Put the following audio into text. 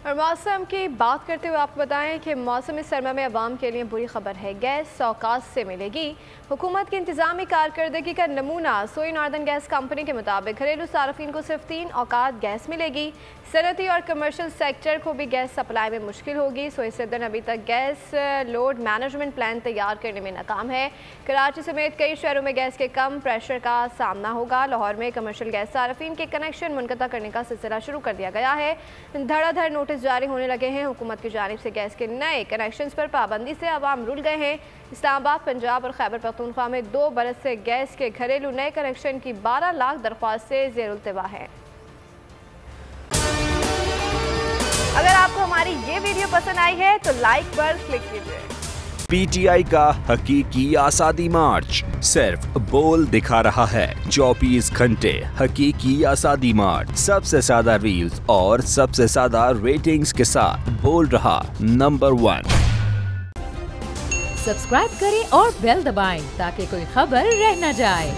और मौसम की बात करते हुए आपको बताएं कि मौसम सरमा में अवाम के लिए बुरी खबर है। गैस औकात से मिलेगी। हुकूमत की इंतजामी कारकर्दगी का नमूना सोई नॉर्दर्न गैस कंपनी के मुताबिक घरेलू सार्फिन को सिर्फ 3 औकात गैस मिलेगी। सनती और कमर्शियल सेक्टर को भी गैस सप्लाई में मुश्किल होगी। सोई सिद्धन अभी तक गैस लोड मैनेजमेंट प्लान तैयार करने में नाकाम है। कराची समेत कई शहरों में गैस के कम प्रेशर का सामना होगा। लाहौर में कमर्शियल गैस सार्फिन के कनेक्शन मुनक़ता करने का सिलसिला शुरू कर दिया गया है। धड़ाधड़ नोटिस जारी होने लगे हैं। हुकूमत की जानिब से गैस के नए कनेक्शंस पर पाबंदी से अवाम रुल गए हैं। इस्लामाबाद, पंजाब और खैबर पख्तूनख्वा में 2 बरस से गैस के घरेलू नए कनेक्शन की 12 लाख दरख्वास्त से ज़ेर-उल्तिवा है। अगर आपको हमारी ये वीडियो पसंद आई है तो लाइक पर क्लिक कीजिए। PTI का हकीकी आज़ादी मार्च सिर्फ बोल दिखा रहा है। 24 घंटे हकीकी आज़ादी मार्च, सबसे ज्यादा रील्स और सबसे ज्यादा रेटिंग्स के साथ बोल रहा नंबर 1। सब्सक्राइब करें और बेल दबाएं ताकि कोई खबर रह न जाए।